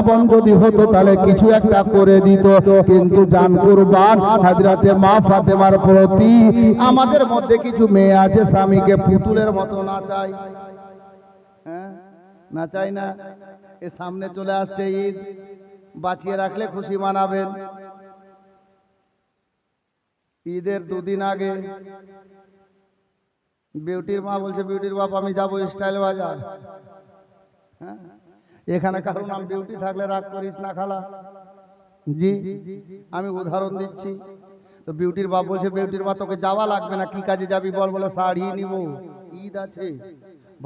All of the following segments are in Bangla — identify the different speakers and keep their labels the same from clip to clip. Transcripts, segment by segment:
Speaker 1: বোন যদি হতো তাহলে কিছু একটা করে দিত, কিন্তু জান কুরবান হযরতে মা ফাতেমার প্রতি। আমাদের মধ্যে কিছু মেয়ে আছে স্বামীকে পুতুলের মতো নাচায়, হ্যাঁ নাচাই না। এ সামনে চলে আসছে ঈদ, বাঁচিয়ে রাখলে খুশি মানাবেন। ঈদের দুদিন আগে বিউটির মা বলছে, বিউটির বাপ আমি যাবো স্টাইল বাজার। হ্যাঁ, এখানে কারো নাম বিউটি থাকলে রাগ করিস না খালা। জি, আমি উদাহরণ দিচ্ছি। তো বিউটির বাপ বলছে, বিউটির মা তোকে যাওয়া লাগবে না, কি কাজে যাবি বল। বলে শাড়ি নিব, ঈদ আছে।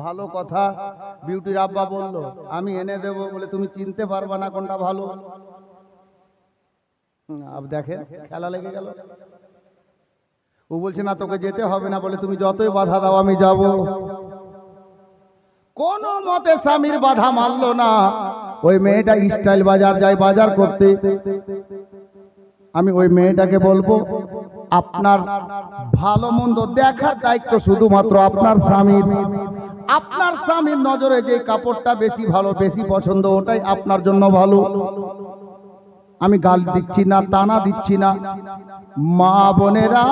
Speaker 1: ভালো কথা। বিউটির আব্বা বলল আমি এনে দেব। বলে তুমি চিনতে পারবা না কোনটা ভালো। দেখেন খেলা লেগে গেল। ও বলছে না তোকে যেতে হবে না। বলে তুমি যতই বাধা দাও আমি যাব। কোন মতে স্বামীর বাধা মানলো না। ওই মেয়েটা স্টাইল বাজার যায় বাজার করতে। আমি ওই মেয়েটাকে বলবো, আপনার ভালো মন্দ দেখার দায়িত্ব শুধুমাত্র আপনার স্বামীর। আপনার স্বামীর নজরে যে কাপড়টা বেশি ভালো, বেশি পছন্দ, ওটাই আপনার জন্য ভালো। আমি গাল দিচ্ছি না, টানা দিচ্ছি না। মা বোনেরা,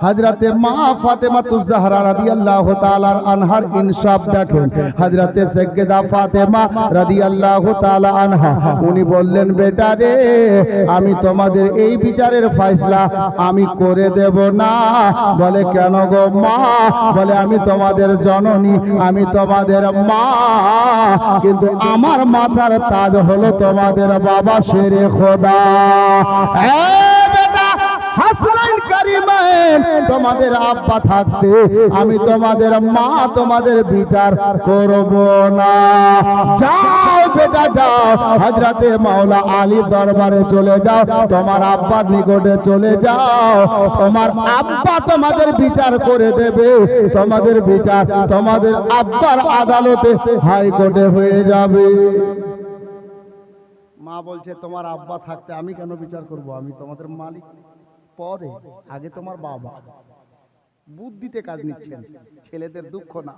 Speaker 1: হযরতে মা ফাতেমাতুজ জাহরা রাদিয়াল্লাহু তাআলা আনহার ইনসাফ দেখেন। হযরতে সাইয়্যিদা ফাতেমা রাদিয়াল্লাহু তাআলা আনহা উনি বললেন, বেটা রে আমি তোমাদের এই বিচারের ফয়সালা আমি করে দেব না। বলে কেন গো মা? বলে আমি তোমাদের জননী, আমি তোমাদের মা, কিন্তু আমার মাথার তাজ হলো তোমাদের বাবা শেরে খোদা। হাসনাইন কারিমাইন তোমাদের আব্বা থাকতে আমি তোমাদের মা তোমাদের বিচার করব না। যাও বেটা যাও, হযরতে মাওলা আলীর দরবারে চলে যাও, তোমার আব্বার নিকটে চলে যাও। তোমার আব্বা তোমাদের বিচার করে দেবে। তোমাদের বিচার তোমাদের আব্বার আদালতে হাইকোর্টে হয়ে যাবে। মা বলছে তোমার আব্বা থাকতে আমি কেন বিচার করব? আমি তোমাদের মালিক। পরে আগে তোমার বাবা। বুদ্ধিতে কাজ নিচ্ছেন, ছেলেদের দুঃখ না,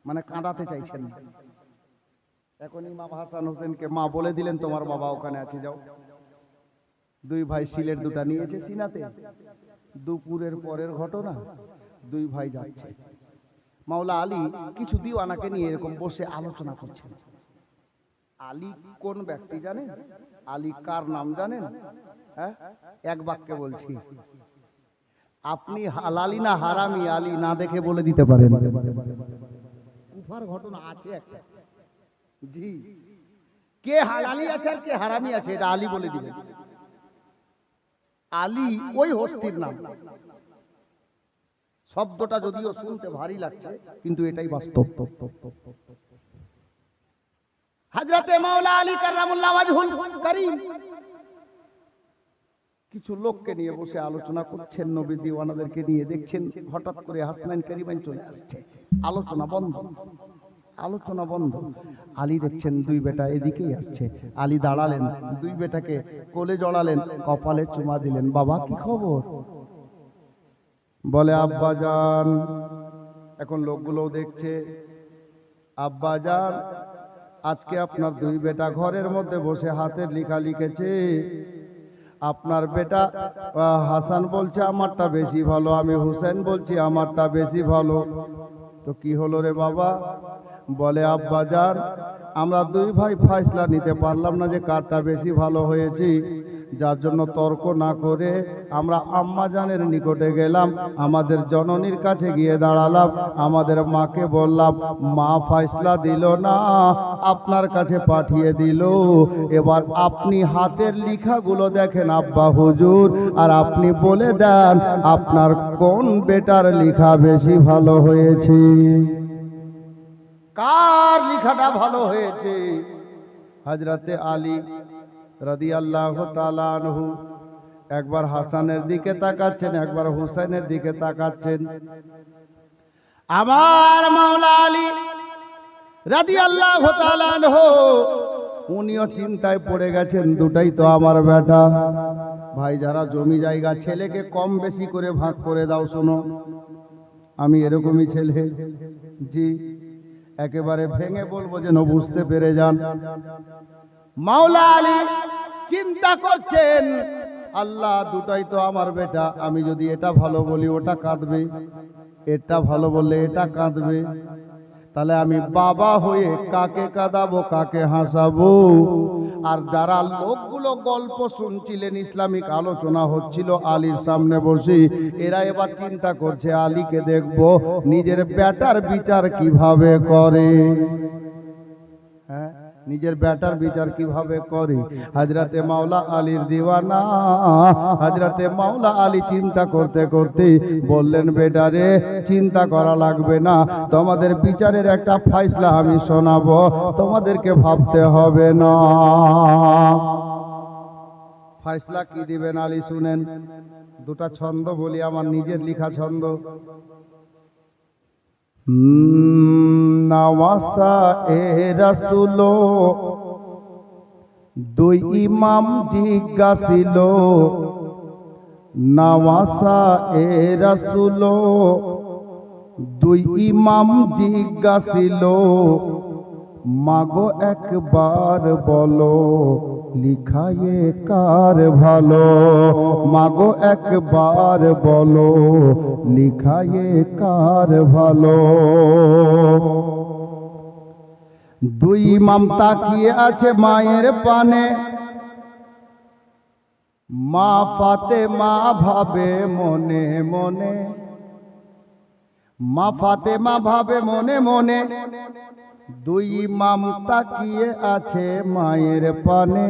Speaker 1: মানে কাঁদাতে চাইছেন। এখন ইমাম হাসান হোসেনকে মা বলে দিলেন তোমার বাবা ওখানে আছে, যাও। দুই ভাই সিলেট দুটা নিয়েছে সিনাতে। দুপুরের পরের ঘটনা, দুই ভাই যাচ্ছে। মাওলা আলী কিছু দিওয়ানাকে নিয়ে এরকম বসে আলোচনা করছেন। আলী কোন ব্যক্তি জানেন? আলী কার নাম জানেন? হ্যাঁ, এক বাক্যে বলছি, আপনি হালালি না হারামি আলী না দেখে বলে দিতে পারেন। কুফার ঘটনা আছে একটা। জি, কে হালালি আছে আর কে হারামি আছে এটা আলী বলে দিবেন। আলী ওই হস্তির নাম। শব্দটা যদিও শুনতে ভারী লাগছে, কিন্তু এটাই বাস্তব। হযরতে মাওলা আলী কাররামুল্লাহ ওয়াজহুল কারীম কিছু লোককে নিয়ে বসে আলোচনা করছেন, নবী দিওয়ানাদেরকে নিয়ে। দেখছেন হঠাৎ করে হাসনাইন কারিমাইন চলে আসছে। আলোচনা বন্ধ, আলোচনা বন্ধ। আলী দেখছেন দুই বেটা এদিকেই আসছে। আলী দাঁড়ালেন, দুই বেটাকে কোলে জড়ালেন, কপালে চুমা দিলেন। বাবা কি খবর? বলে আব্বা জান। এখন লোকগুলো দেখছে, আব্বা জান আজকে আপনার দুই বেটা ঘরের মধ্যে বসে হাতের লেখা লিখেছে। আপনার বেটা হাসান বলছে আমারটা বেশি ভালো, আমি হুসেন বলছি আমারটা বেশি ভালো। তো কি হলো রে বাবা? বলে আব্বা জান আমরা দুই ভাই ফয়সালা নিতে পারলাম না যে কারটা বেশি ভালো হয়েছে, যার জন্য তর্ক না করে আমরা আম্মা জানের নিকটে গেলাম, আমাদের জননীর কাছে গিয়ে দাঁড়ালাম, আমাদের মাকে বললাম, মা ফয়সালা দিল না, আপনার কাছে পাঠিয়ে দিল। এবার আপনি হাতের লেখাগুলো দেখেন আব্বা হুজুর, আর আপনি বলে দেন আপনার কোন বেটার লেখা বেশি ভালো হয়েছে, কার লেখাটা ভালো হয়েছে। হযরতে আলী রাদিয়াল্লাহু তাআলা আনহু একবার হাসানের দিকে তাকাচ্ছেন, একবার হুসাইনের দিকে তাকাচ্ছেন। আমার মাওলা আলী রাদিয়াল্লাহু তাআলা আনহু উনিও চিন্তায় পড়ে গেছেন, দুটাই তো আমার বেটা। ভাই যারা জমি জায়গা ছেলেকে কম বেশি করে ভাগ করে দাও। শোনো আমি এরকমই ছেলে। জি, একেবারে ভেঙে বলবো যেন বুঝতে পেরে যান। মাওলা আলী চিন্তা করছেন, আল্লাহ দুটাই তো আমার বেটা, আমি যদি এটা ভালো বলি ওটা কাঁদবে, এটা ভালো বললে এটা কাঁদবে, তাহলে আমি বাবা হয়ে কাকে কাঁদাবো, কাকে হাসাবো? আর যারা লোকগুলো গল্প শুনছিলেন, ইসলামিক আলোচনা হচ্ছিল আলীর সামনে বসে, এরা এবার চিন্তা করছে আলীকে দেখবো নিজের বেটার বিচার কিভাবে করে। হ্যাঁ, নিজের বেটার বিচার কিভাবে করে। হযরতে মাওলা আলীর দিওয়ানা হযরতে মাওলা আলী চিন্তা করতে করতে বললেন, বেটারে চিন্তা করা লাগবে না, তোমাদের বিচারের একটা ফয়সালা আমি শোনাবো, তোমাদেরকে ভাবতে হবে না। ফয়সালা কি দিবেন আলী শুনেন। দুটা ছন্দ বলি, আমার নিজের লেখা ছন্দ। নওয়াসা এ রাসূল, দুই ইমাম জিজ্ঞাসিল, নওয়াসা এ রাসূল, দুই ইমাম জিজ্ঞাসিল, মাগো একবার বলো লিখায়ে কার ভালো, মাগো একবার বলো লিখায়ে কার ভালো। দুই ইমাম তাকিয়ে আছে মায়ের পানে, মা ফাতেমা ভাবে মনে মনে, মা ফাতেমা ভাবে মনে মনে, দুই ইমাম তাকিয়ে আছে মায়ের পানে,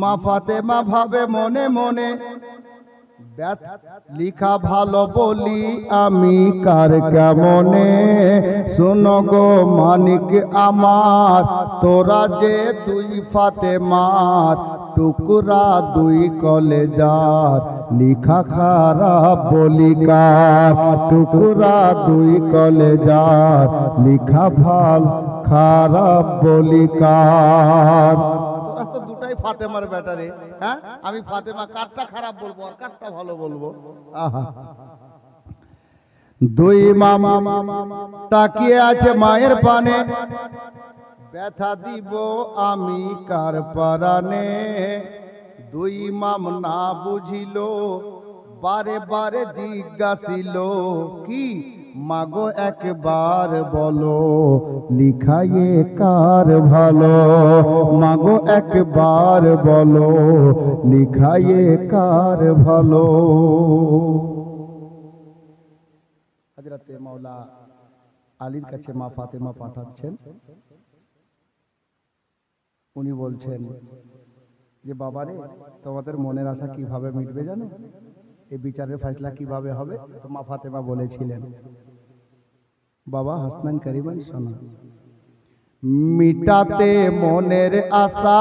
Speaker 1: মা ফাতেমা ভাবে মনে মনে, লিখা ভালো বলি আমি কার কেমনে, শোনো গো মানিক আমার, তোরা যে দুই ফাতেমার টুকরা দুই কলেজার, লিখা খারাপ বলি কার, টুকরা দুই কলেজার, লিখা ভাল খারাপ বলি কার। তোরা তো দুটাই ফাতেমার ব্যাটারে, হ্যাঁ, আমি ফাতেমা কারটা খারাপ বলবো আর কারটা ভালো বলবো? আহা, দুই মামা তাকিয়ে আছে মায়ের পানে, ব্যথা দিব আমি কার পরানে। দুই ইমাম না বুঝিল, বারে বারে জিজ্ঞাসিল, কি মাগো একবার বলো লিখায়ে কার ভালো, মাগো একবার বলো লিখায়ে কার ভালো। হযরতে মাওলা আলীর কাছে মা ফাতেমা পাঠাচ্ছেন, উনি বলছেন যে বাবারে, তোমাদের মনের আশা কিভাবে মিটবে জানো, এই বিচারের ফয়সালা কিভাবে হবে? তো মা ফাতেমা বলেছিলেন, বাবা হাসনান করিমান শোনো, মিটাতে মনের আশা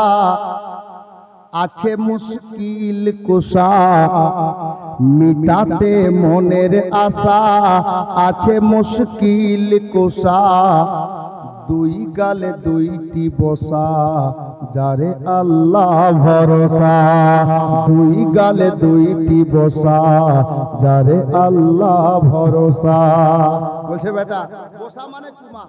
Speaker 1: আছে মুশকিল কুশা, মিটাতে মনের আশা আছে মুশকিল কুশা, দুই গালে দুইটি বসা যারে আল্লাহ ভরসা, দুই গালে দুইটি বসা যারে আল্লাহ ভরসা। বলছে বেটা বসা মানে চুমা,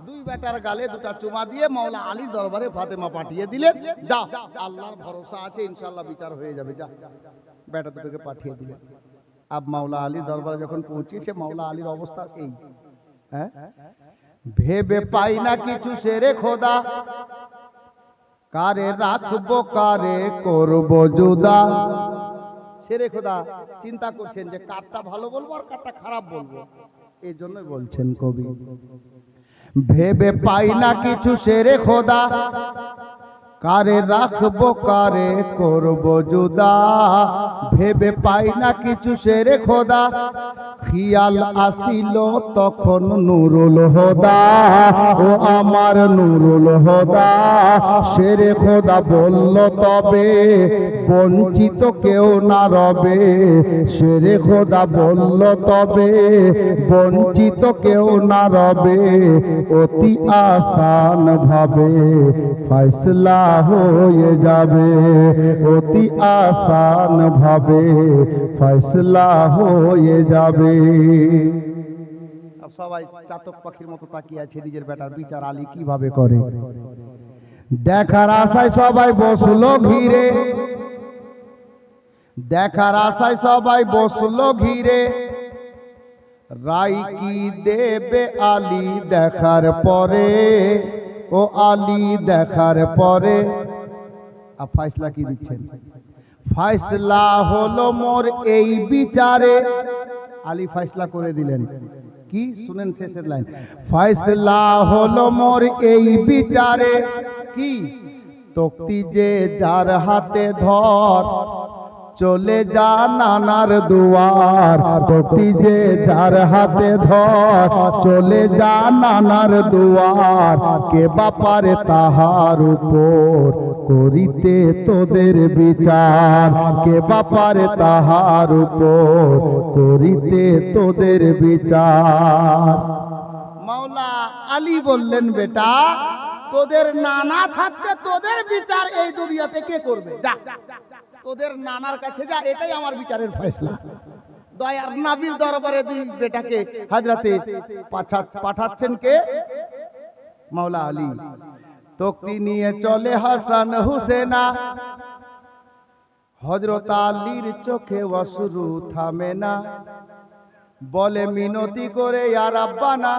Speaker 1: দুই বেটার গালে দুটা চুমা দিয়ে মাওলা আলী দরবারে ফাতেমা পাঠিয়ে দিলেন, যা আল্লাহর ভরসা আছে ইনশাআল্লাহ বিচার হয়ে যাবে, যা। বেটা দুটোকে পাঠিয়ে দিলেন। আব মাওলা আলী দরবারে যখন পৌঁছেছে, মাওলা আলীর অবস্থা এই, হ্যাঁ, ভেবে পাই না কিছু সেরে খোদা, কারে রাখবো কারে করব জুদা। সেরে খোদা চিন্তা করছেন যে কারটা ভালো বলবো আর কারটা খারাপ বলবো, এই জন্য বলছেন কবি, ভেবে পাই না কিছু সেরে খোদা, কারে রাখবো কারে করব জুদা, ভেবে পাই না কিছু সেরে খোদা, খিয়াল আসিল তখন নুরুল হোদা, ও আমার নুরুল হোদা, সেরে খোদা বলল তবে বঞ্চিত কেউ না রবে, সেরে খোদা বলল তবে বঞ্চিত কেউ না রবে, অতি আসান ভাবে ফয়সালা হয়ে যাবে, অতি আসান ভাবে ফয়সালা হয়ে যাবে। अब সবাই চাতক পাখির মতো তাকিয়ে আছে নিজের বেটার বিচার আলী কিভাবে করে। দেখার আশায় সবাই বসলো ঘিরে, দেখার আশায় সবাই বসলো ঘিরে, রাই কি দেবে আলী দেখার পরে, ও আলী দেখার পরে। ফায়সলা কি দিচ্ছেন? ফায়সলা হলো মোর এই বিচারে, আলী ফায়সলা করে দিলেন। কি শুনেন শেষের লাইন, ফায়সলা হলো মোর এই বিচারে, কি তক্তি যে যার হাতে ধর, চলে যা নানার দুয়ার, তক্তি যে যার হাতে ধর, চলে যা নানার দুয়ার, কে বাপারে তাহার উপর করিতে তোদের বিচার, কে বাপারে তাহার উপর করিতে তোদের বিচার। মাওলা আলী বললেন, বেটা তোদের নানা থাকতে তোদের বিচার এই দুনিয়াতে কে করবে? যা তোদের নানার কাছে যা, এটাই আমার বিচারের ফয়সলা। দয়ার নবীর দরবারে দুই বেটাকে হযরতে পাঠাচ্ছেন কে? মাওলা আলী। তক্তি নিয়ে চলে হাসান হুসেনা, হযরত আলীর চোখে অশ্রু থামে না, বলে মিনতি করে ইয়া রাব্বানা,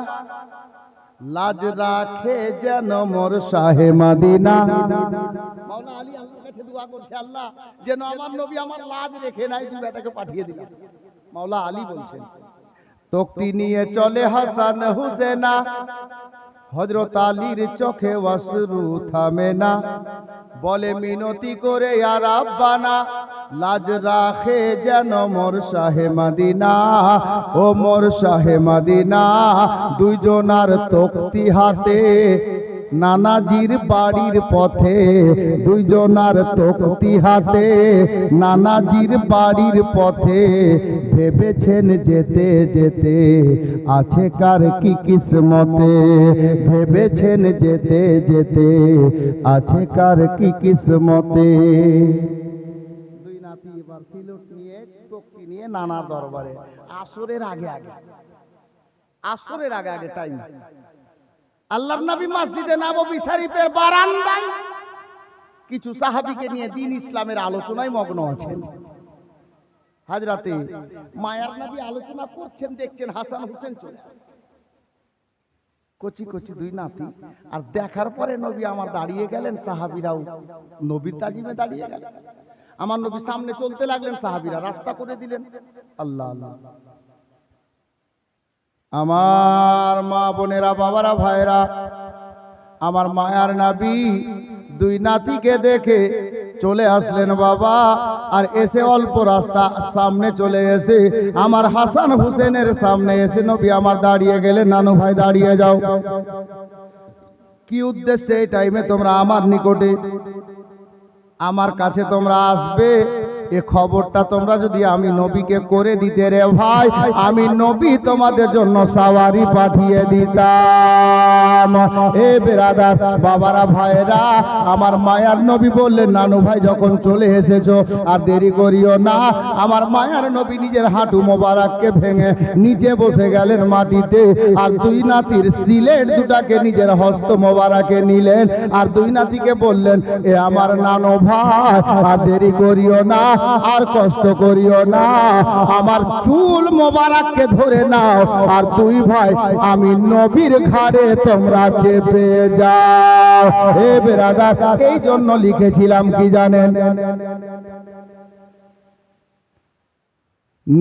Speaker 1: লাজ রাখে যেন মোর শাহে মদিনা। মাওলা আলী আমার কাছে দোয়া করছে, আল্লাহ যেন আমার নবী আমার লাজ রেখে নাই, দুই বেটাকে পাঠিয়ে দিলেন। মাওলা আলী বলছেন, তক্তি নিয়ে চলে হাসান হুসেনা, হযরত আলীর চোখে অশ্রু থামে না, বলে মিনতি করে ইয়া রাব্বানা, লাজ রাখে যেন মোর শাহে মদিনা, ও মোর শাহে মদিনা। দুইজনার তক্তি হাতে নানাজির বাড়ির পথে, দুইজনার তক্তি হাতে নানাজির বাড়ির পথে, ভেবেছেন যেতে যেতে আছে কার কি কিসমতে, ভেবেছেন যেতে যেতে আছে কার কি কিসমতে। দুই নাতি এবার সিলট নিয়ে তক্তি নিয়ে নানা দরবারে, আসরের আগে আগে, আসরের আগে আগে টাইম। আল্লাহর নবী মসজিদে নববী শরীফের বারান্দায় কিছু সাহাবীকে নিয়ে দ্বীন ইসলামের আলোচনায় মগ্ন আছেন। হযরতে মায়ার নবী আলোচনা করছেন, দেখছেন হাসান হোসেন চলে আসছে, কচি কচি দুই নাতি। আর দেখার পরে নবী আমার দাঁড়িয়ে গেলেন, সাহাবীরাও নবীর তাজিমে দাঁড়িয়ে গেলেন। আমার নবী সামনে চলতে লাগলেন, সাহাবীরা রাস্তা করে দিলেন। আল্লাহ আল্লাহ। আমার মা বোনেরা, বাবারা, ভাইরা, আমার মায়ার নবী দুই নাতিকে দেখে চলে আসলেন বাবা, আর এসে অল্প রাস্তা সামনে চলে এসে আমার হাসান হোসেনের সামনে এসে নবী আমার দাঁড়িয়ে গেলেন, নানু ভাই দাঁড়িয়ে যাও। কি উদ্দেশ্যে এই টাইমে তোমরা আমার নিকটে, আমার কাছে তোমরা আসবে? এ খবরটা তোমরা যদি আমি নবীকে করে দিতে রে ভাই, আমি নবী তোমাদের জন্য সাওয়ারি পাঠিয়ে দিতাম। এ বেরাদার, বাবারা, ভাইরা, আমার মায়ার নবী বললেন, নানু ভাই যখন চলে এসেছো আর দেরি করিও না। আমার মায়ার নবী নিজের হাঁটু মোবারককে ভেঙে নিচে বসে গেলেন মাটিতে, আর দুই নাতির সিলেট দুটাকে নিজের হস্ত মোবারকে নিলেন, আর দুই নাতিকে বললেন, এ আমার নানু ভাই আর দেরি করিও না, আর কষ্ট করিও না, আমার চুল মোবারককে ধরে নাও, আর দুই ভাই আমি নবীর ঘাড়ে তোমরা চেপে যাও। হে বেরাদার, এই জন্য লিখেছিলাম কি জানেন?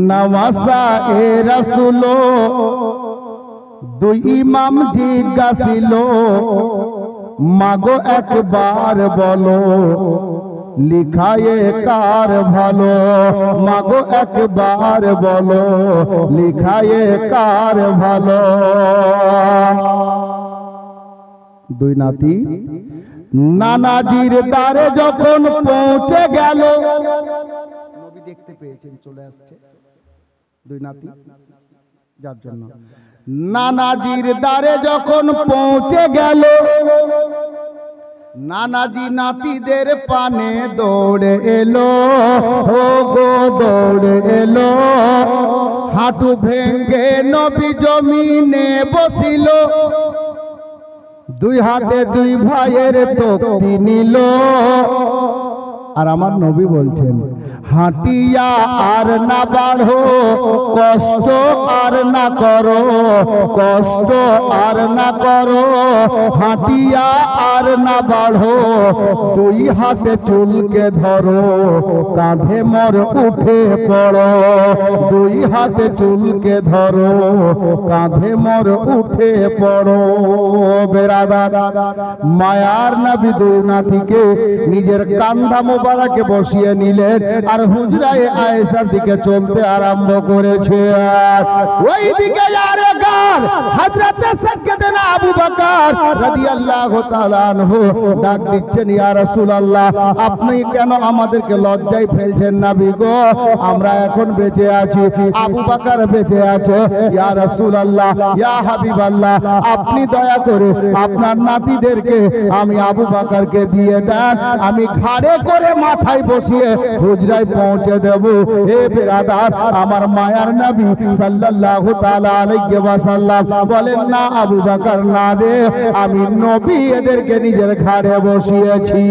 Speaker 1: নওয়াসা এ রাসূল, দুই ইমাম জিজ্ঞাসিল, মাগো একবার বলো লিখায়ে কার ভালো, মাগো একবার বলো লিখায়ে কার ভালো। দুই নাতি নানাজির দ্বারে যখন পৌঁছে গেল, নবী দেখতে পেয়েছেন চলে আসছে দুই নাতি, যার জন্য নানাজির দ্বারে যখন পৌঁছে গেল, নানাজি নাতিদের পানে দৌড়ে এলো, ও গো দৌড়ে এলো, হাঁটু ভেঙ্গে নবী জমিনে বসিল, দুই হাতে দুই ভাইয়ের তক্তি নিল। আর আমার নবী বলছেন, হাঁটিয়া আর না বাড়ো, কষ্ট আর না করো, কষ্ট আর না করো, হাঁটিয়া আর না বাড়ো, দুই হাতে চুলকে ধরো, কাঁধে মর উঠে পড়ো, দুই হাতে চুলকে ধরো, কাঁধে মর উঠে পড়ো। বেরাদার, মায়ার নবী দুই নাতিকে নিজের কান্ধা মোবারকে বসিয়ে নিলেন আর হুজরায়ে আয়েশার দিকে চলতে আরম্ভ করেছে। ওই দিকে আরেকবার হযরত সাইয়েদনা আবু বকর রাদিয়াল্লাহু তাআলা আনহু ডাক দিচ্ছেন, ইয়া রাসূলুল্লাহ, আপনি কেন আমাদেরকে লজ্জায় ফেলছেন নবী গো? আমরা এখন বেঁচে আছি, আবু বকর বেঁচে আছে। ইয়া রাসূলুল্লাহ, ইয়া হাবিবাল্লাহ, আপনি দয়া করে আপনার নাতিদেরকে আমি আবু বকরকে দিয়ে দেন, আমি ঘাড়ে করে মাথায় বসিয়ে হুজরায় পৌঁছে দেব। হে বিরাদার, আমার মায়ার নবী সাল্লাল্লাহু তাআলা আলাইহি ওয়াসাল্লাম বলেন, না আবু বকর না রে, আমি নবী এদেরকে নিজের ঘাড়ে বসিয়েছি।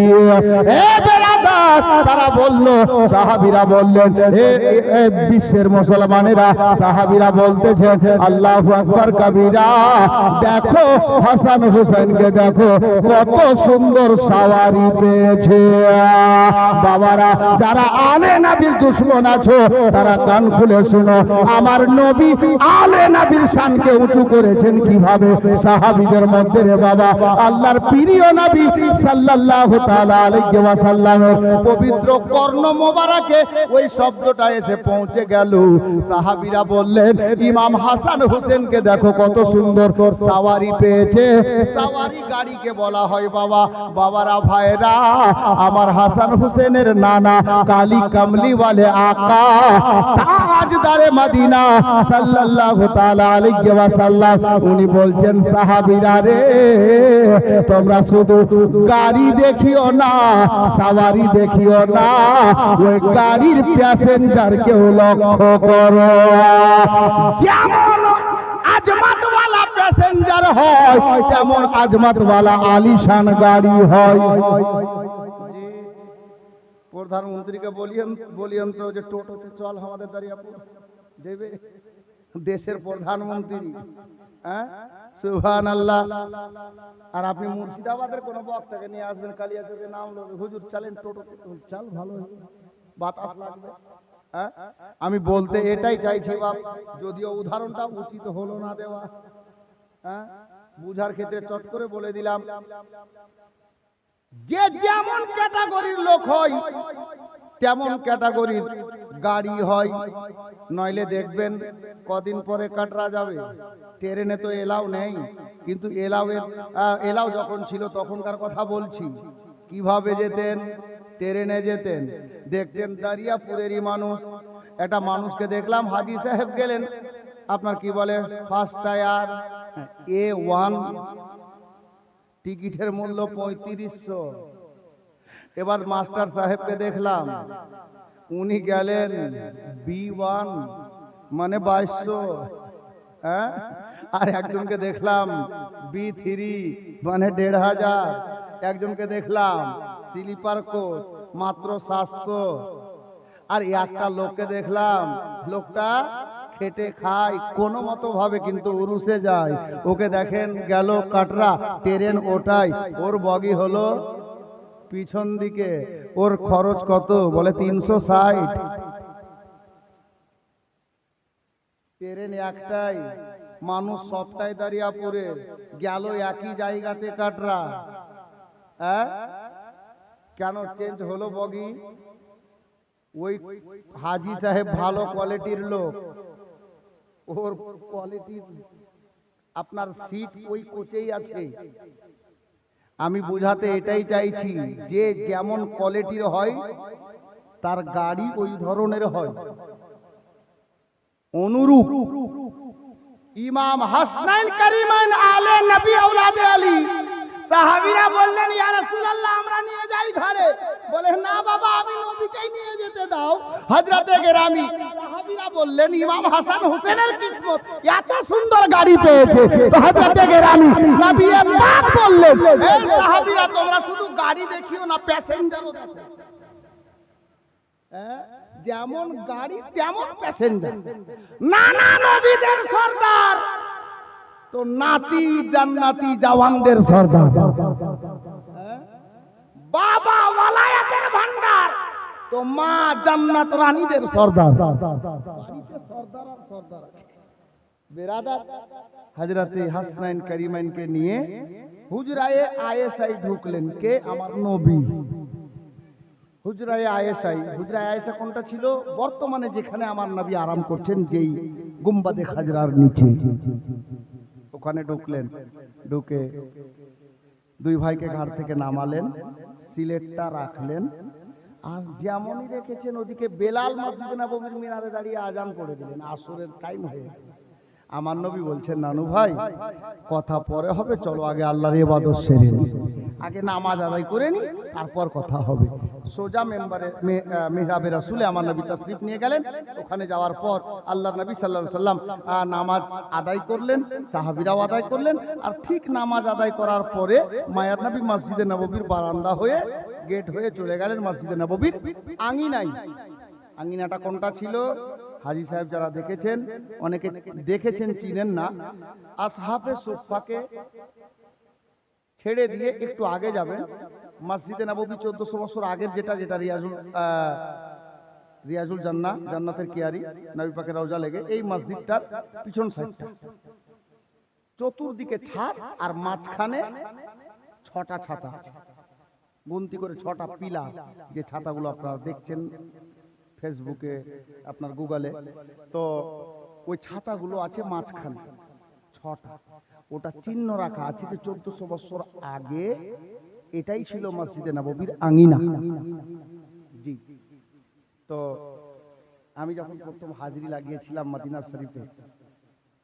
Speaker 1: হে বিরাদার, তারা বলল, সাহাবীরা বললেন, হে বিশ্বের মুসলমানেরা, সাহাবীরা বলতেছেন, আল্লাহু আকবার কবীরা, দেখো হাসান হুসাইনকে দেখো কত সুন্দর সাওয়ারি পেয়েছে। বাবারা, যারা আলে নবীর দুশমন আছো তারা কান খুলে শোনো, আমার নবী আলে নবীর শানকে উঁচু করেছেন কিভাবে। সাহাবীদের মধ্যে রে বাবা, আল্লাহর প্রিয় নবী সাল্লাল্লাহু তাআলা আলাইহি ওয়াসাল্লামের পবিত্র কর্ণ মোবারকে ওই শব্দটা এসে পৌঁছে গেল। সাহাবীরা বললেন, ইমাম হাসান হোসেনকে দেখো কত সুন্দর সাওয়ারি পেয়েছে। সাওয়ারি গাড়িকে বলা হয় বাবা। বাবারা, ভাইরা, আমার হাসান হোসেনের নানা কালী কামলি ওয়ালে আকা তাজদারে মদিনা সাল্লাল্লাহু তাআলা আলাইহি ওয়াসাল্লাম উনি বলছেন, সাহাবীরা রে, তোমরা শুধু গাড়ি দেখিও না, সাওয়ারি দেখিও না, ওই গাড়ির প্যাসেঞ্জারকেও লক্ষ্য করো। যেমন আজমতওয়ালা প্যাসেঞ্জার হয়, তেমন আজমতওয়ালা আলিশান গাড়ি হয়। প্রধানমন্ত্রীকে বলিয়েন তো যে টোটোতে চল আমাদের দাঁড়িয়াপুর যাবে, দেশের প্রধানমন্ত্রী। হ্যাঁ, সুবহানাল্লাহ। আর আপনি মুর্শিদাবাদের কোন বক্তাকে নিয়ে আসবেন, কালিয়াচকে নাম লোক, হুজুর চলেন টোটোতে, চল ভালো বাতাস লাগবে। হ্যাঁ, আমি বলতে এটাই চাইছি বাপ, যদিও উদাহরণটা উচিত হলো না দেওয়া। হ্যাঁ, বুঝার ক্ষেত্রে চট করে বলে দিলাম, যে যেমন ক্যাটাগরির লোক হয় তেমন ক্যাটাগরির গাড়ি হয়। নইলে দেখবেন কদিন পরে কাটরা যাবে। ট্রেনে তো এলাও নেই, কিন্তু এলাও যখন ছিল তখনকার কথা বলছি। কিভাবে যেতেন? ট্রেনে যেতেন। দেখতেন দারিয়াপুরেরই মানুষ, একটা মানুষকে দেখলাম, হাজী সাহেব গেলেন, আপনার কি বলে ফার্স্ট টায়ার A1, টিকিটের মূল্য 3500। এবার মাস্টার সাহেবকে দেখলাম, উনি গেলেন B1, মানে 2200। হ্যাঁ, আর একজনকে দেখলাম B3, মানে 1500। একজনকে দেখলাম স্লিপার কোচ, মাত্র 700। আর একটা লোককে দেখলাম, লোকটা খেটে খায় কোনো মতো ভাবে, কিন্তু উরুসে যায়। ওকে দেখেন গেল কাটরা, ট্রেন ওটাই, ওর বগি হলো পিছন দিকে। ওর খরচ কত? বলে 360। ট্রেন একটাই, মানুষ সবটাই দাঁড়িয়াপুরে, গেল একই জায়গাতে কাটরা। হ্যাঁ, কেন চেঞ্জ হলো বগি? ওই হাজী সাহেব ভালো কোয়ালিটির লোক, ওর কোয়ালিটি আপনার সিট ওই কোচেই আছে। আমি বুঝাতে এটাই চাইছি, যে যেমন কোয়ালিটির হয় তার গাড়ি ওই ধরনের হয়। অনুরূপ ইমাম হাসনাইন কারিমাইন আলে নবী আওলাদে আলী সাহাবীরা বললেন ইয়া রাসূলুল্লাহ আমরা নিয়ে যাই ঘরে। বলে না বাবা আমি নবীকেই নিয়ে যেতে দাও। হযরতে গেরামি সাহাবীরা বললেন ইমাম হাসান হোসেনের কিসমত এত সুন্দর গাড়ি পেয়েছে। তো হযরতে গেরামি নবী পাক বললেন এই সাহাবীরা তোমরা শুধু গাড়ি দেখিও না প্যাসেঞ্জারও দেখো। যেমন গাড়ি তেমন প্যাসেঞ্জার। নানা নবীদের সর্দার তো নাতি জান্নাতি জওয়ানদের সর্দার। বাবা ওয়ালায়াতের ভান্ডার তো মা জান্নাত রানীদের সর্দার। বাড়িতে সর্দার আর সর্দার আছে। বেরাদার হযরতে হাসনাইন করিমাইনকে নিয়ে হুজরায়ে আয়েশায় ঢুকলেন। কে? আমার নবী। হুজরায়ে আয়েশায়। হুজরায়ে আয়েশা কোনটা ছিল? বর্তমানে যেখানে আমার নবী আরাম করছেন, যেই গুম্বাদে খাজরার নিচে, ওখানে ঢুকলেন। ঢুকে দুই ভাইকে ঘাট থেকে নামালেন, সিলেটটা রাখলেন। আর যেমনই রেখেছেন ওদিকে বেলাল মসজিদে নববীর মিনারে দাঁড়িয়ে আজান পড়ে দিলেন। আসরের টাইম হয়ে গেল। আমার নবী বলছেন নানু ভাই কথা পরে হবে, চলো আগে আল্লাহর ইবাদত সেরে নি, আগে নামাজ আদায় করে নি, তারপর কথা হবে। সোজা মেম্বারে মিহরাবে রাসূলে আমার নবী তাশরিফ নিয়ে গেলেন। ওখানে যাওয়ার পর আল্লাহর নবী সাল্লাল্লাহু আলাইহি সাল্লাম নামাজ আদায় করলেন, সাহাবীরাও আদায় করলেন। আর ঠিক নামাজ আদায় করার পরে মায়ার নবী মসজিদে নববীর বারান্দা হয়ে গেট হয়ে চলে গেলেন মসজিদে নববীর আঙিনায়। আঙিনাটা কোনটা ছিল? হাজী সাহেব যারা দেখেছেন, অনেকে দেখেছেন চিনেন না, আসহাবে সুফফাকে ছেড়ে দিয়ে একটু আগে যাবেন। মসজিদে নববী 1400 বছর আগের যেটা রিয়াজুল জান্নাহ, জান্নাতের কিয়ারি, নবী পাকের রওজা লেগে এই মসজিদটার পিছন সাইডটা চতুর্দিকে ছাদ আর মাঝখানে 6টা ছাতা আছে। গুনতি করে 6টা পিলার, যে ছাতাগুলো আপনারা দেখছেন ফেসবুকে, আপনার গুগলে, তো ওই ছাতাগুলো আছে মাঝখানে 6টা। ওটা চিহ্ন রাখা আছে যে 1400 বছর আগে এটাই ছিল মসজিদে নববীর আঙিনা। জি, তো আমি যখন প্রথম হাজিরি লাগিয়েছিলাম মদিনা শরীফে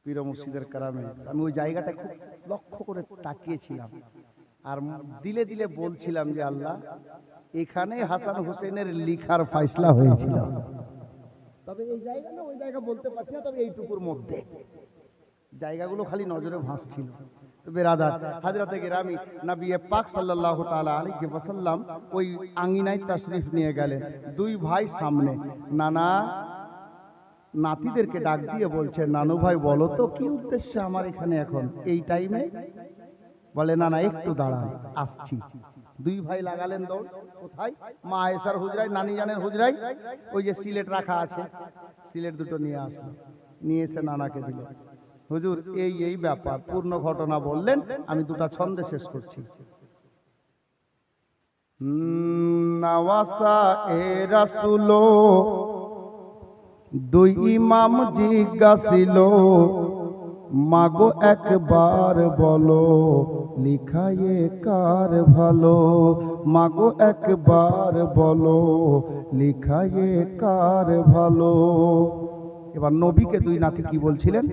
Speaker 1: পীর মুর্শিদের কারামে, আমি ওই জায়গাটা খুব লক্ষ্য করে তাকিয়েছিলাম আর দিলে দিলে বলছিলাম যে আল্লাহ এখানে হাসান হোসেনের লিখার ফয়সলা হয়েছিল। তবে এই জায়গা না ওই জায়গা বলতে পারছি না, তবে এইটুকুর মধ্যে জায়গাগুলো খালি নজরে ভাসছিল। তো বেরাদার হযরতে গেরামি নবী পাক সাল্লাল্লাহু তাআলা আলাইহি ওয়াসাল্লাম ওই আঙিনায় তাশরিফ নিয়ে গেলেন। দুই ভাই সামনে, নানা নাতিদেরকে ডাক দিয়ে বলছে নানু ভাই বলো তো কি উদ্দেশ্যে আমার এখানে এখন এই টাইমে? বলে না না একটু দাঁড়ান আসছি। দুই ভাই লাগালেন দৌড়। কোথায়? মা আয়েশার হুজরায়, নানি জানের হুজরায়। ওই যে সিলেট রাখা আছে, সিলেট দুটো নিয়ে আসলো, নিয়ে এসে নানাকে দিল। হুজুর এই ব্যাপার, পূর্ণ ঘটনা বললেন। আমি দুটা ছন্দে শেষ করছি। নওয়াসা এ রাসূল দুই ইমাম জিজ্ঞাসিল মাগো একবার বলো লিখায়ে কার ভালো, মাগো একবার বলো লিখায়ে কার ভালো। এবার নবীকে দুই নাতি কি বলছিলেন?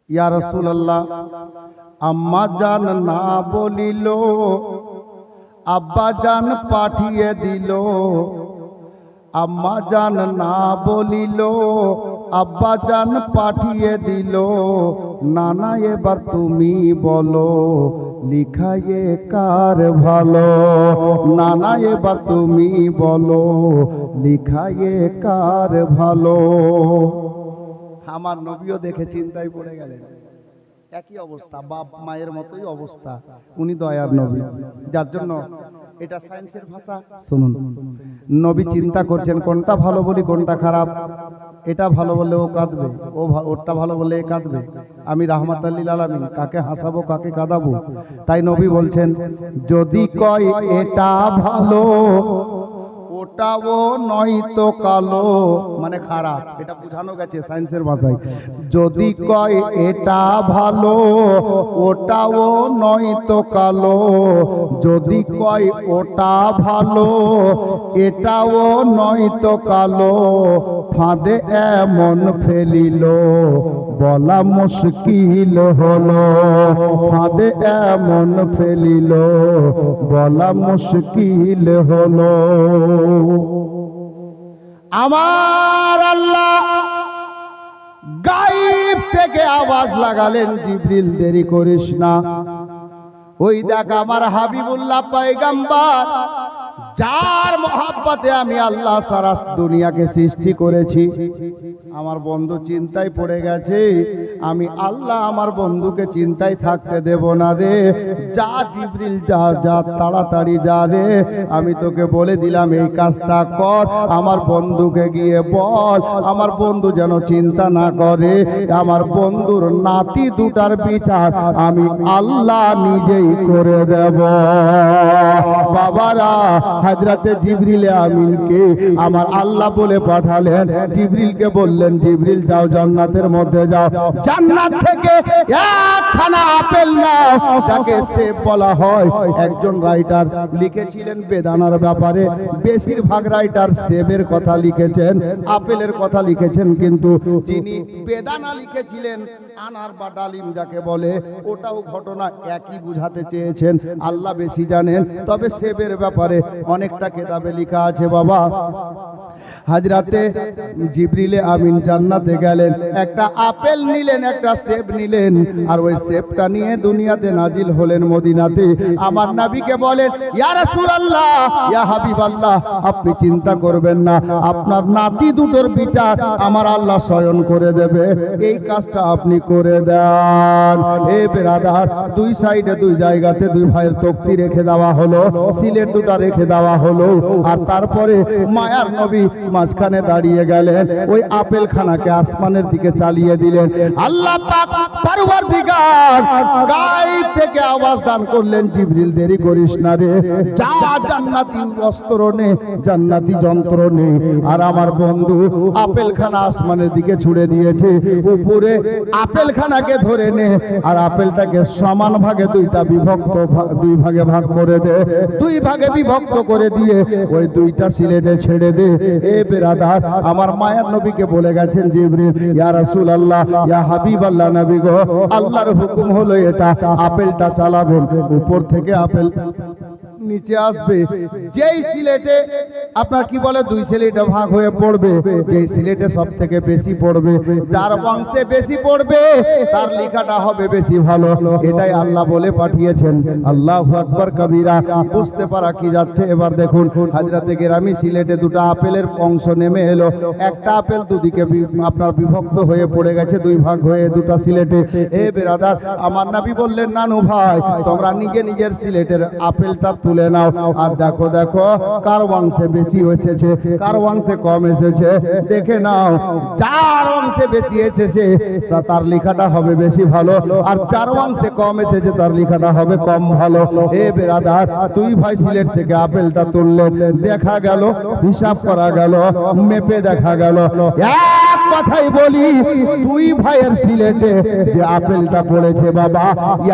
Speaker 1: ইয়া রাসূলুল্লাহ আম্মা জান না বলিল, আব্বা জান পাঠিয়ে দিল। আম্মা জান না বলিল, আব্বা জান পাঠিয়ে দিল। নানা এবার তুমি বলো লিখায়ে কার ভালো, নানা এবার তুমি বলো লিখায়ে কার ভালো। আমার নবীও দেখে চিন্তায় পড়ে গেলেন। একই অবস্থা, বাপ মায়ের মতোই অবস্থা। উনি দয়ার নবী, যার জন্য এটা সায়েন্সের ভাষা। শুনুন, নবী চিন্তা করছেন কোনটা ভালো বলি কোনটা খারাপ। এটা ভালো বললে ও কাঁদবে, ওরটা ভালো বললে এ কাঁদবে। আমি রাহমাতুল লিল আলামিন, কাকে হাসাবো কাকে কাঁদাবো? তাই নবী বলছেন যদি কয় এটা ভালো ওটাও নয়তো কালো, মানে খারাপ। এটা বোঝানো গেছে সায়েন্সের ভাষায়। যদি কয় এটা ভালো ওটাও নয়তো কালো, যদি কয় ওটা ভালো এটাও নয়তো কালো, ফাঁদে এমন ফেলিল বলা মুশকিল হলো, ফাঁদে এমন ফেলিল বলা মুশকিল হলো। আমার আল্লাহ গায়েব থেকে আওয়াজ লাগালেন, জিবরিল দেরি করিস না, ওই দেখ আমার হাবিবুল্লাহ পয়গম্বর, যার মহব্বতে আমি আল্লাহ সারা দুনিয়াকে সৃষ্টি করেছি। আমার বন্ধু চিন্তায় পড়ে গেছে, আমি আল্লাহ আমার বন্ধুকে চিন্তায় থাকতে দেব না রে। যা জিবরিল যা যা, তাড়াতাড়ি যা রে, আমি তোকে বলে দিলাম এই কাজটা কর, আমার বন্ধুকে গিয়ে বল আমার বন্ধু যেন চিন্তা না করে, আমার বন্ধুর নাতি দুটার বিচার আমি আল্লাহ নিজেই করে দেব। বাবারা, হযরতে জিবরিল আমিনকে আমার আল্লাহ বলে পাঠালেন। জিবরিলকে বললেন, জিবরিল যাও জান্নাতের মধ্যে যাও, জান্নাত থেকে একখানা আপেল নাও, যাকে সেব বলা হয়। একজন রাইটার লিখেছিলেন বেদানার ব্যাপারে, বেশিরভাগ রাইটার সেবের কথা লিখেছেন, আপেলের কথা লিখেছেন, কিন্তু যিনি বেদানা লিখেছিলেন আনার বা ডালিম যাকে বলে, ওটাও ঘটনা একই বুঝাতে চেয়েছেন, আল্লাহ বেশি জানেন। তবে সেবের ব্যাপারে অনেকটা কিতাবে লেখা আছে। বাবা, হযরতে জিবরিল আমিন জান্নাতে গেলেন, একটা আপেল নিলেন, একটা সেব নিলেন, আর ওই সেবটা নিয়ে দুনিয়াতে নাজিল হলেন মদিনাতে। আমার নবীকে বলেন, ইয়া রাসূলুল্লাহ, ইয়া হাবিবাল্লাহ, আপনি চিন্তা করবেন না, আপনার নাতি দুটোর বিচার আমার আল্লাহ স্বয়ং করে দেবে, এই কাজটা আপনি করে দেন। এ বেরাদার, দুই সাইডে দুই জায়গাতে দুই ভাইয়ের তক্তি রেখে দেওয়া হলো, সিলেট দুটা রেখে দেওয়া হলো, আর তারপরে মায়ার নবী মাঝখানে দাঁড়িয়ে গেলেন, ওই আপেল খানাকে আসমানের দিকে চালিয়ে দিলেন। আল্লাহ পাক পরওয়ারদিগার গায়েব থেকে আওয়াজ দান করলেন, জিবরিল দেরি করিস না রে, যা জান্নাতি অস্ত্র নে, জান্নাতি যন্ত্র নে। আর আমার বন্ধু আপেল খানা আসমানের দিকে ছুড়ে দিয়েছে, উপরে আপেল খানাকে ধরে নে, আর আপেলটাকে সমান ভাগে দুই ভাগে ভাগ করে দে, দুই ভাগে বিভক্ত করে দিয়ে ওই দুইটা সিলেটে ছেড়ে দে। এ বেরাদার, আমার মায়ার নবীকে বলে গেছেন জিবরিল, ইয়া রাসূলুল্লাহ, ইয়া হাবিবাল্লাহ, নবী গো, আল্লাহর হুকুম হলো এটা, আপেলটা চালাবেন, উপর থেকে আপেল নিচে আসবে, যেই সিলেটে আপনার কি বলে দুই সিলেটে ভাগ হয়ে পড়বে, যেই সিলেটে সব থেকে বেশি পড়বে, যার বংশে বেশি পড়বে তার লেখাটা হবে বেশি ভালো, এটাই আল্লাহ বলে পাঠিয়েছেন। আল্লাহু আকবার কবীরা। বুঝতে পারা কি যাচ্ছে? এবার দেখুন, হযরতে গেরামি সিলেটে দুটো আপেলের অংশ নেমে এলো, একটা আপেল দুদিকে আপনার বিভক্ত হয়ে পড়ে গেছে, দুই ভাগ হয়ে দুটো সিলেটে। এ বেরাদার, আমার নবী বললেন, নানু ভাই, তোমরা নিজে নিজের সিলেটের আপেলটা তুলে নাও, আর দেখো দেখো কার অংশে বেশি এসেছে, কার অংশে কম এসেছে, দেখে নাও। যার অংশে বেশি এসেছে তার লেখাটা হবে বেশি ভালো, আর যার অংশে কম এসেছে তার লেখাটা হবে কম ভালো। এ বেরাদার, দুই ভাই সিলেট থেকে আপেলটা তুললেন, দেখা গেল, হিসাব করা গেল, মেপে দেখা গেল, এক কথাই বলি, দুই ভাইয়ের সিলেটে যে আপেলটা পড়েছে বাবা,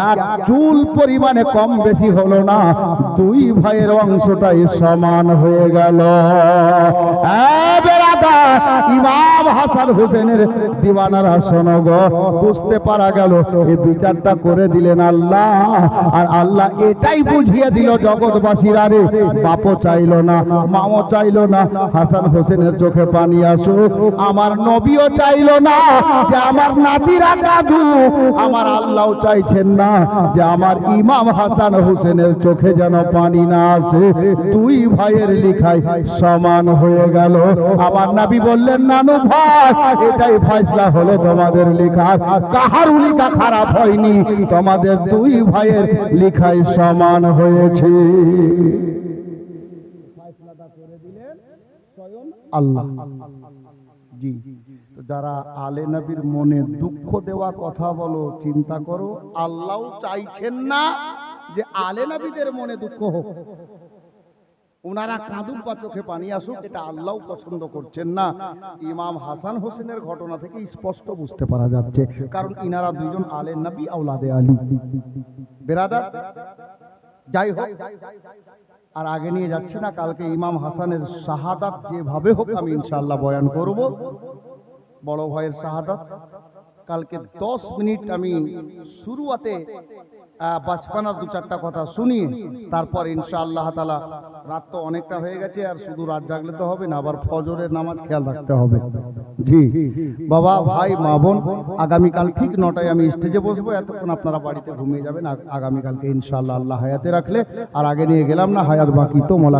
Speaker 1: এক চুল পরিমাণে কম বেশি হলো না, দুই ভাইয়ের অংশটাই সমান হয়ে গেল। ইমাম হাসান হোসেনের দিওয়ানারা শোনো গো, বুঝতে পারা গেল এই বিচারটা করে দিলেন আল্লাহ, আর আল্লাহ এটাই বুঝিয়ে দিল জগৎবাসীরা, রে বাপও চাইলো না, মাও চাইলো না হাসান হোসেনের চোখে পানি আসুক, আমার নবীও চাইলো না যে আমার নাতিরা কাঁদু, আমার আল্লাহও চাইছেন না যে আমার ইমাম হাসান হোসেনের চোখে যেন পানি না আসে। দুই ভাইয়ের লেখায় সমান হয়ে গেল। আমার নবী বললেন, নানু ভাই, এটাই ফয়সালা হলো তোমাদের লেখার, কাহার লেখা খারাপ হয়নি, তোমাদের দুই ভাইয়ের লেখায় সমান হয়েছে। ফয়সালাটা করে দিলেন স্বয়ং আল্লাহ। জি, যারা আলে নবীর মনে দুঃখ দেওয়া কথা বলো, চিন্তা করো, আল্লাহও চাইছেন না যে আলে নবীদের মনে দুঃখ হোক, ওনারা কাঁদুক বা চোখে পানি আসুক, এটা আল্লাহ পছন্দ করছেন না। ইমাম হাসান হোসেনের ঘটনা থেকে স্পষ্ট বুঝতে পারা যাচ্ছে, কারণ ইনারা দুইজন আলে নবী, আওলাদে আলী। বেরাদার, যাই হোক, আর আগে নিয়ে যাচ্ছি না, কালকে ইমাম হাসানের শাহাদাত যেভাবে হোক আমি ইনশাআল্লাহ বয়ান করব। বড় ভাইয়ের শাহাদাত কালকে 10 মিনিট আমি শুরুয়াতে বাচপানার দু চারটা কথা শুনিয়ে তারপর ইনশাআল্লাহ তাআলা, রাত তো অনেকটা হয়ে গেছে, আর শুধু রাত জাগলে তো হবে না, আবার ফজরের নামাজ খেয়াল রাখতে হবে। জি বাবা, ভাই, মা, বোন, আগামীকাল ঠিক 9টায় আমি স্টেজে বসবো। এতক্ষণ আপনারা বাড়িতে ঘুমিয়ে যাবেন। আগামীকালকে ইনশাআল্লাহ আল্লাহ হায়াতে রাখলে, আর আগে নিয়ে গেলাম না, হায়াত বাকি তো মোলা।